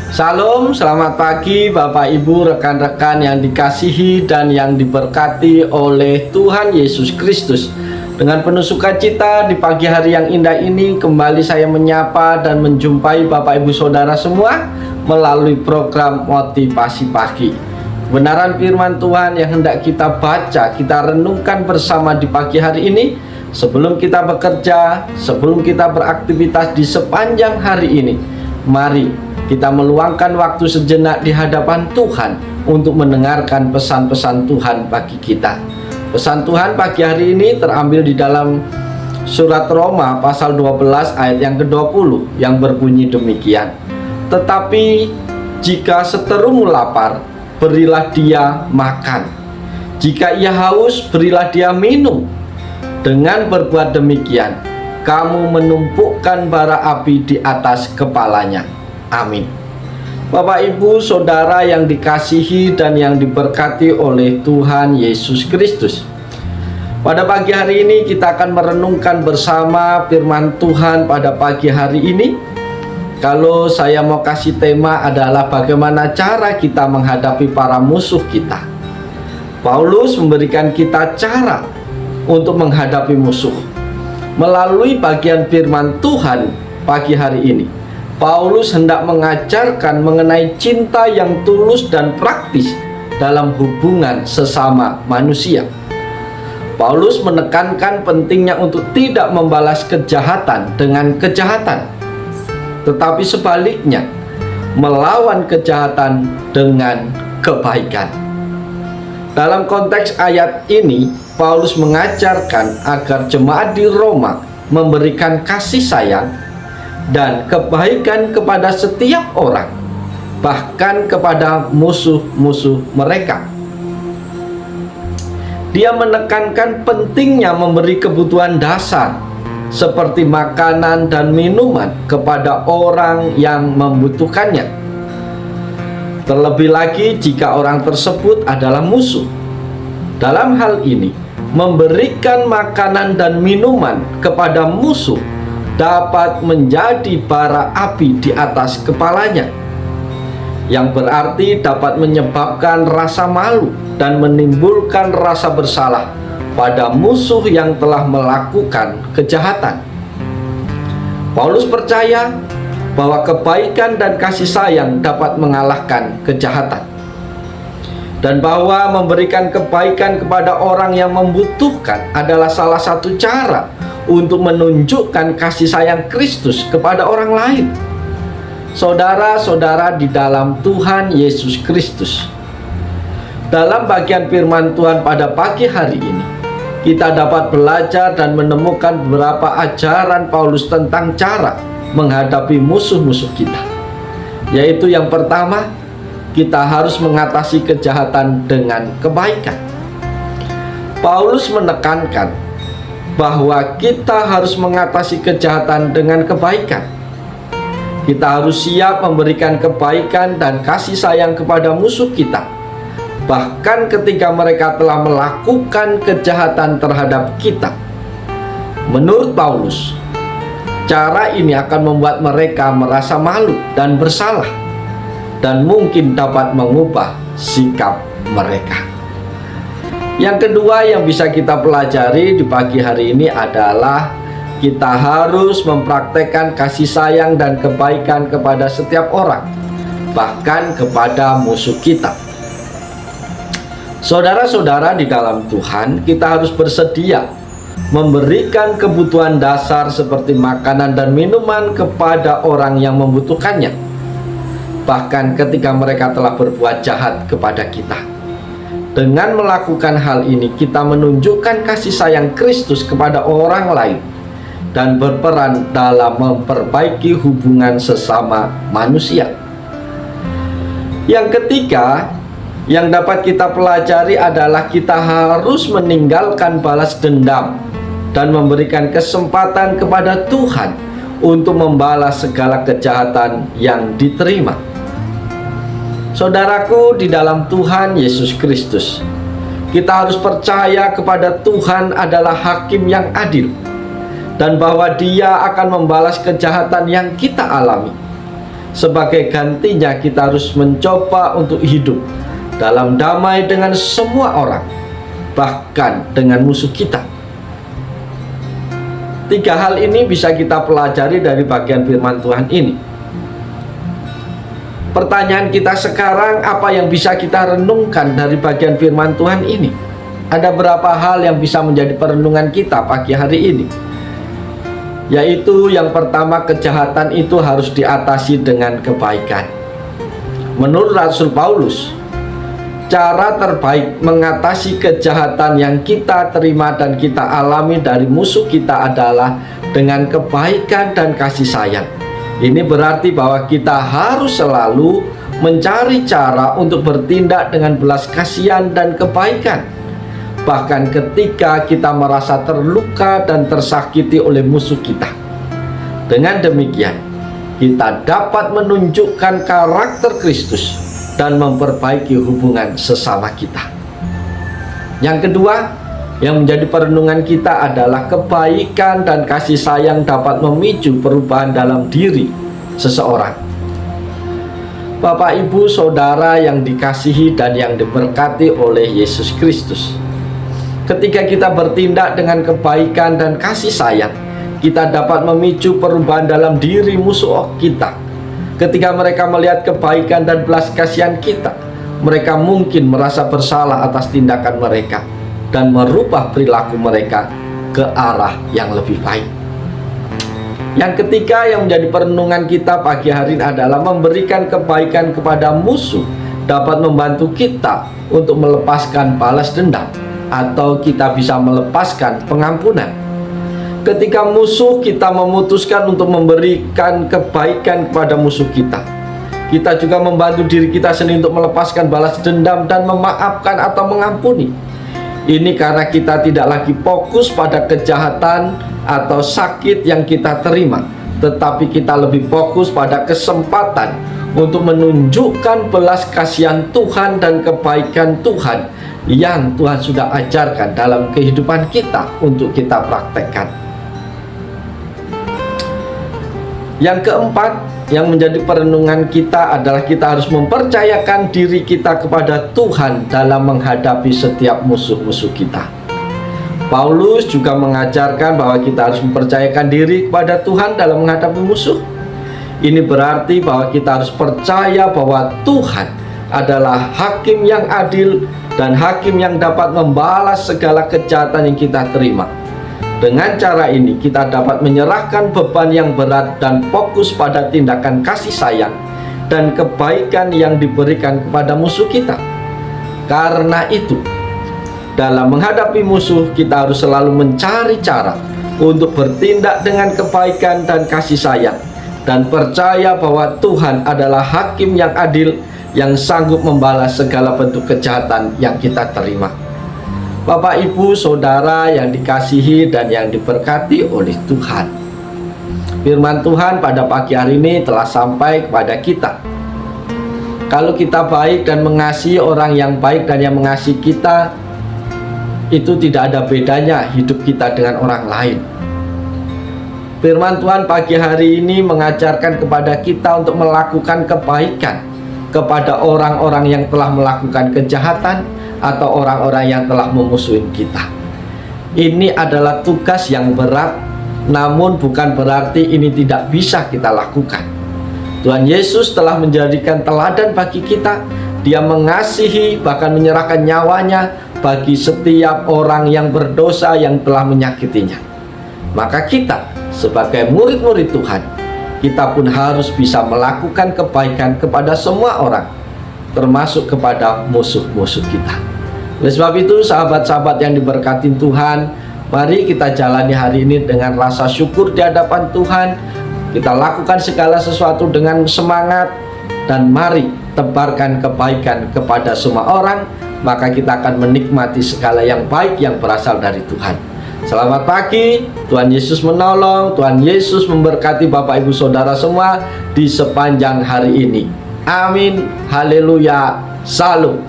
Salam, selamat pagi Bapak Ibu, rekan-rekan yang dikasihi dan yang diberkati oleh Tuhan Yesus Kristus. Dengan penuh sukacita di pagi hari yang indah ini, kembali saya menyapa dan menjumpai Bapak Ibu Saudara semua melalui program Motivasi Pagi. Kebenaran firman Tuhan yang hendak kita baca, kita renungkan bersama di pagi hari ini. Sebelum kita bekerja, sebelum kita beraktivitas di sepanjang hari ini, mari kita meluangkan waktu sejenak di hadapan Tuhan untuk mendengarkan pesan-pesan Tuhan bagi kita. Pesan Tuhan pagi hari ini terambil di dalam surat Roma pasal 12 ayat yang ke-20 yang berbunyi demikian. Tetapi jika seterumu lapar, berilah dia makan. Jika ia haus, berilah dia minum. Dengan berbuat demikian, kamu menumpukkan bara api di atas kepalanya. Amin. Bapak, Ibu, Saudara yang dikasihi dan yang diberkati oleh Tuhan Yesus Kristus. Pada pagi hari ini kita akan merenungkan bersama firman Tuhan pada pagi hari ini. Kalau saya mau kasih tema adalah bagaimana cara kita menghadapi para musuh kita. Paulus memberikan kita cara untuk menghadapi musuh. Melalui bagian firman Tuhan pagi hari ini, Paulus hendak mengajarkan mengenai cinta yang tulus dan praktis dalam hubungan sesama manusia. Paulus menekankan pentingnya untuk tidak membalas kejahatan dengan kejahatan, tetapi sebaliknya melawan kejahatan dengan kebaikan. Dalam konteks ayat ini, Paulus mengajarkan agar jemaat di Roma memberikan kasih sayang dan kebaikan kepada setiap orang, bahkan kepada musuh-musuh mereka. Dia menekankan pentingnya memberi kebutuhan dasar seperti makanan dan minuman kepada orang yang membutuhkannya. Terlebih lagi jika orang tersebut adalah musuh. Dalam hal ini, memberikan makanan dan minuman kepada musuh dapat menjadi bara api di atas kepalanya, yang berarti dapat menyebabkan rasa malu dan menimbulkan rasa bersalah pada musuh yang telah melakukan kejahatan. Paulus percaya bahwa kebaikan dan kasih sayang dapat mengalahkan kejahatan, dan bahwa memberikan kebaikan kepada orang yang membutuhkan adalah salah satu cara untuk menunjukkan kasih sayang Kristus kepada orang lain. Saudara-saudara di dalam Tuhan Yesus Kristus, dalam bagian firman Tuhan pada pagi hari ini, kita dapat belajar dan menemukan beberapa ajaran Paulus tentang cara menghadapi musuh-musuh kita. Yaitu yang pertama, kita harus mengatasi kejahatan dengan kebaikan. Paulus menekankan bahwa kita harus mengatasi kejahatan dengan kebaikan. Kita harus siap memberikan kebaikan dan kasih sayang kepada musuh kita, bahkan ketika mereka telah melakukan kejahatan terhadap kita. Menurut Paulus, cara ini akan membuat mereka merasa malu dan bersalah, dan mungkin dapat mengubah sikap mereka. Yang kedua yang bisa kita pelajari di pagi hari ini adalah kita harus mempraktekkan kasih sayang dan kebaikan kepada setiap orang, bahkan kepada musuh kita. Saudara-saudara di dalam Tuhan, kita harus bersedia memberikan kebutuhan dasar seperti makanan dan minuman kepada orang yang membutuhkannya, bahkan ketika mereka telah berbuat jahat kepada kita. Dengan melakukan hal ini, kita menunjukkan kasih sayang Kristus kepada orang lain dan berperan dalam memperbaiki hubungan sesama manusia. Yang ketiga yang dapat kita pelajari adalah kita harus meninggalkan balas dendam dan memberikan kesempatan kepada Tuhan untuk membalas segala kejahatan yang diterima. Saudaraku di dalam Tuhan Yesus Kristus, kita harus percaya kepada Tuhan adalah hakim yang adil, dan bahwa Dia akan membalas kejahatan yang kita alami. Sebagai gantinya kita harus mencoba untuk hidup dalam damai dengan semua orang, bahkan dengan musuh kita. 3 hal ini bisa kita pelajari dari bagian firman Tuhan ini. Pertanyaan kita sekarang, apa yang bisa kita renungkan dari bagian firman Tuhan ini? Ada berapa hal yang bisa menjadi perenungan kita pagi hari ini? Yaitu yang pertama, kejahatan itu harus diatasi dengan kebaikan. Menurut Rasul Paulus, cara terbaik mengatasi kejahatan yang kita terima dan kita alami dari musuh kita adalah dengan kebaikan dan kasih sayang. Ini berarti bahwa kita harus selalu mencari cara untuk bertindak dengan belas kasihan dan kebaikan, bahkan ketika kita merasa terluka dan tersakiti oleh musuh kita. Dengan demikian, kita dapat menunjukkan karakter Kristus dan memperbaiki hubungan sesama kita. Yang kedua, yang menjadi perenungan kita adalah kebaikan dan kasih sayang dapat memicu perubahan dalam diri seseorang. Bapak, Ibu, Saudara yang dikasihi dan yang diberkati oleh Yesus Kristus, ketika kita bertindak dengan kebaikan dan kasih sayang, kita dapat memicu perubahan dalam diri musuh kita. Ketika mereka melihat kebaikan dan belas kasihan kita, mereka mungkin merasa bersalah atas tindakan mereka dan merubah perilaku mereka ke arah yang lebih baik. Yang ketiga yang menjadi perenungan kita pagi hari ini adalah memberikan kebaikan kepada musuh dapat membantu kita untuk melepaskan balas dendam, atau kita bisa melepaskan pengampunan. Ketika musuh kita memutuskan untuk memberikan kebaikan kepada musuh kita, kita juga membantu diri kita sendiri untuk melepaskan balas dendam dan memaafkan atau mengampuni. Ini karena kita tidak lagi fokus pada kejahatan atau sakit yang kita terima, tetapi kita lebih fokus pada kesempatan untuk menunjukkan belas kasihan Tuhan dan kebaikan Tuhan yang Tuhan sudah ajarkan dalam kehidupan kita untuk kita praktekkan. Yang keempat yang menjadi perenungan kita adalah kita harus mempercayakan diri kita kepada Tuhan dalam menghadapi setiap musuh-musuh kita. Paulus juga mengajarkan bahwa kita harus mempercayakan diri kepada Tuhan dalam menghadapi musuh. Ini berarti bahwa kita harus percaya bahwa Tuhan adalah hakim yang adil dan hakim yang dapat membalas segala kejahatan yang kita terima. Dengan cara ini kita dapat menyerahkan beban yang berat dan fokus pada tindakan kasih sayang dan kebaikan yang diberikan kepada musuh kita. Karena itu, dalam menghadapi musuh kita harus selalu mencari cara untuk bertindak dengan kebaikan dan kasih sayang, dan percaya bahwa Tuhan adalah hakim yang adil yang sanggup membalas segala bentuk kejahatan yang kita terima. Bapak, Ibu, Saudara yang dikasihi dan yang diberkati oleh Tuhan, firman Tuhan pada pagi hari ini telah sampai kepada kita. Kalau kita baik dan mengasihi orang yang baik dan yang mengasihi kita, itu tidak ada bedanya hidup kita dengan orang lain. Firman Tuhan pagi hari ini mengajarkan kepada kita untuk melakukan kebaikan kepada orang-orang yang telah melakukan kejahatan atau orang-orang yang telah memusuhi kita. Ini adalah tugas yang berat, namun bukan berarti ini tidak bisa kita lakukan. Tuhan Yesus telah menjadikan teladan bagi kita. Dia mengasihi, bahkan menyerahkan nyawanya bagi setiap orang yang berdosa yang telah menyakitinya. Maka kita sebagai murid-murid Tuhan, kita pun harus bisa melakukan kebaikan kepada semua orang, termasuk kepada musuh-musuh kita. Oleh sebab itu, sahabat-sahabat yang diberkati Tuhan, mari kita jalani hari ini dengan rasa syukur di hadapan Tuhan. Kita lakukan segala sesuatu dengan semangat, dan mari tebarkan kebaikan kepada semua orang, maka kita akan menikmati segala yang baik yang berasal dari Tuhan. Selamat pagi, Tuhan Yesus menolong, Tuhan Yesus memberkati Bapak Ibu Saudara semua di sepanjang hari ini. Amin, haleluya, salam.